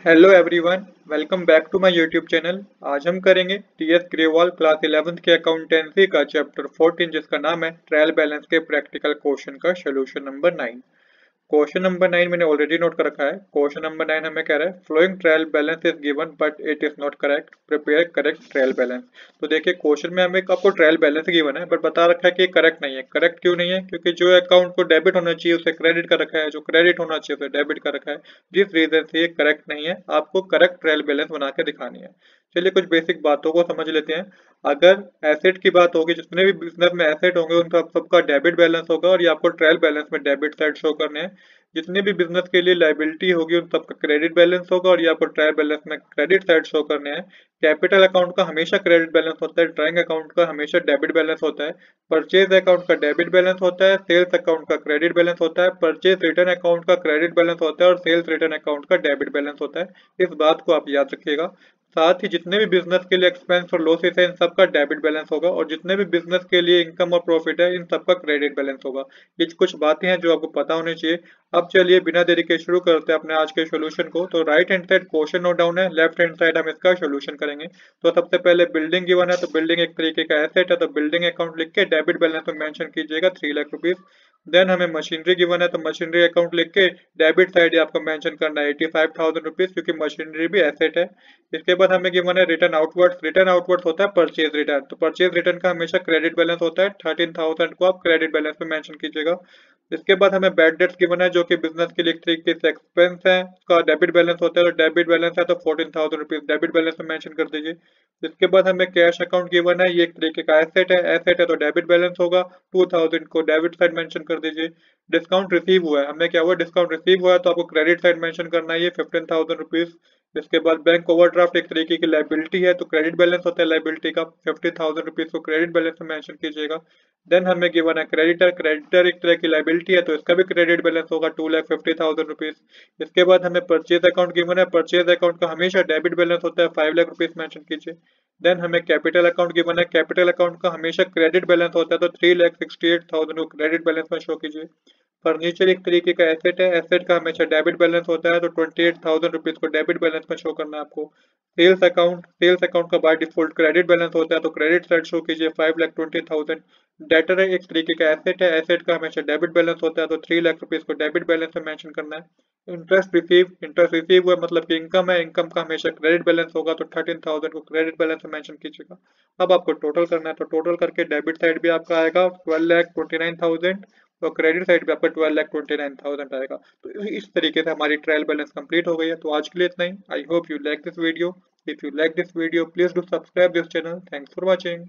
Hello everyone, welcome back to my YouTube channel. आज हम करेंगे टीएस ग्रेवाल क्लास 11th के अकाउंटेंसी का चैप्टर 14 जिसका नाम है ट्रायल बैलेंस के प्रैक्टिकल क्वेश्चन का सोल्यूशन नंबर 9। क्वेश्चन नंबर 9 मैंने ऑलरेडी नोट कर रखा है। क्वेश्चन नंबर 9 हमें कह रहा है following trial balance is given but it is not correct, prepare correct trial balance. तो देखिए क्वेश्चन में हमें आपको ट्रायल बैलेंस गिवन है बट बता रखा है कि करेक्ट नहीं है। करेक्ट क्यों नहीं है? क्योंकि जो अकाउंट को डेबिट होना चाहिए उसे क्रेडिट कर रखा है, जो क्रेडिट होना चाहिए उसे डेबिट कर रखा है। जिस रीजन से ये करेक्ट नहीं है, आपको करेक्ट ट्रायल बैलेंस बना के दिखानी है। चलिए कुछ बेसिक बातों को समझ लेते हैं। अगर एसेट की बात होगी, जितने भी बिजनेस में एसेट होंगे उन सबका डेबिट बैलेंस होगा और ये आपको ट्रायल बैलेंस में डेबिट साइड शो करने हैं। जितने भी बिजनेस के लिए लाइबिलिटी होगी उन सबका क्रेडिट बैलेंस होगा और ये आपको ट्रायल बैलेंस में क्रेडिट साइड शो करने हैं। कैपिटल अकाउंट का हमेशा क्रेडिट बैलेंस होता है, ड्राइंग अकाउंट का हमेशा डेबिट बैलेंस होता है, परचेज अकाउंट का डेबिट बैलेंस होता है, सेल्स अकाउंट का क्रेडिट बैलेंस होता है, परचेज रिटर्न अकाउंट का क्रेडिट बैलेंस होता है और सेल्स रिटर्न अकाउंट का डेबिट बैलेंस होता है। इस बात को आप याद रखिएगा। साथ ही जितने भी बिजनेस के लिए एक्सपेंस और लॉसेस है इन सबका डेबिट बैलेंस होगा और जितने भी बिजनेस के लिए इनकम और प्रॉफिट है इन सबका क्रेडिट बैलेंस होगा। ये कुछ बातें हैं जो आपको पता होनी चाहिए। अब चलिए बिना देरी के शुरू करते हैं अपने आज के सॉल्यूशन को। तो right hand side question note down है, लेफ्ट हैंड साइड हम इसका सॉल्यूशन करेंगे। तो सबसे पहले बिल्डिंग गिवन है, तो बिल्डिंग एक तरीके का एसेट है, तो बिल्डिंग अकाउंट लिख के डेबिट बैलेंस में मेंशन कीजिएगा 3 लाख रुपीज। देन हमें मशीनरी गिवन है, तो मशीनरी अकाउंट लिख के डेबिट साइड आपको मेंशन करना है 85,000 रुपीज, क्योंकि मशीनरी भी एसेट है। इसके बाद हमें गिवन है रिटर्न आउटवर्ड्स। रिटर्न आउटवर्ड्स होता है परचेज रिटर्न, तो परचेज रिटर्न का हमेशा क्रेडिट बैलेंस होता है 13,000 को आप क्रेडिट बैलेंस में मेंशन कीजिएगा। इसके बाद हमें बैड डेट्स गिवन है जो कि बिजनेस के लिए एक तरीके से एक्सपेंस है, उसका डेबिट बैलेंस होता है, तो डेबिट बैलेंस है तो 14,000 रुपीज डेबिट बैलेंस में मेंशन कर दीजिए। इसके बाद हमें कैश अकाउंट गिवन है, ये एक तरीके का एसेट है तो डेबिट बैलेंस होगा, 2,000 को डेबिट साइड मेंशन कर दीजिए। डिस्काउंट रिसीव हुआ है, हमें क्या हुआ, डिस्काउंट रिसीव हुआ है तो आपको क्रेडिट साइड मेंशन करना है ये 15,000 रुपीज। इसके बाद बैंक ओवरड्राफ्ट एक तरीके की लाइबिलिटी है, तो क्रेडिट बैलेंस होता है लाइबिलिटी का, 50,000 रुपीज को क्रेडिट बैलेंस में मेंशन कीजिएगा। देन हमें गिवन है क्रेडिटर। क्रेडिटर एक तरह की लाइबिलिटी है तो इसका भी क्रेडिट बैलेंस होगा 2,50,000 रुपीज। इसके बाद हमें परचेज अकाउंट गिवन है, परचेज अकाउंट का हमेशा डेबिट बैलेंस होता है 5 लाख रुपीज मेंशन कीजिए। देन हमें कैपिटल अकाउंट गिवन है, कैपिटल अकाउंट का हमेशा क्रेडिट बैलेंस होता है तो 3,68,000 को क्रेडिट बैलेंस में शो कीजिए। फर्नीचर एक तरीके का एसेट है, एसेट का हमेशा डेबिट बैलेंस होता है तो 28,000 रुपीज को डेबिट बैलेंस में शो करना है आपको। सेल्स अकाउंट का बाय डिफॉल्ट क्रेडिट बैलेंस होता है तो क्रेडिट साइड शो कीजिए 5,20,000। डेटर एक तरीके का एसेट है, एसेट का हमेशा डेबिट बैलेंस होता है तो 3 लाख रुपीज को डेबिट बैलेंस में मेंशन करना है। इंटरेस्ट रिसीव हुआ मतलब कि इनकम है, इनकम का हमेशा क्रेडिट बैलेंस होगा तो 13,000 को क्रेडिट बैलेंस में मेंशन कीजिएगा। अब आपको टोटल करना है, तो टोटल करके डेबिट साइड भी आपका आएगा 12,29,000 और क्रेडिट साइड पे आपका 12,29,000 आएगा। तो इस तरीके से हमारी ट्रायल बैलेंस कंप्लीट हो गई है। तो आज के लिए इतना ही। I hope you like this video. If you like this video please do subscribe this channel. Thanks for watching.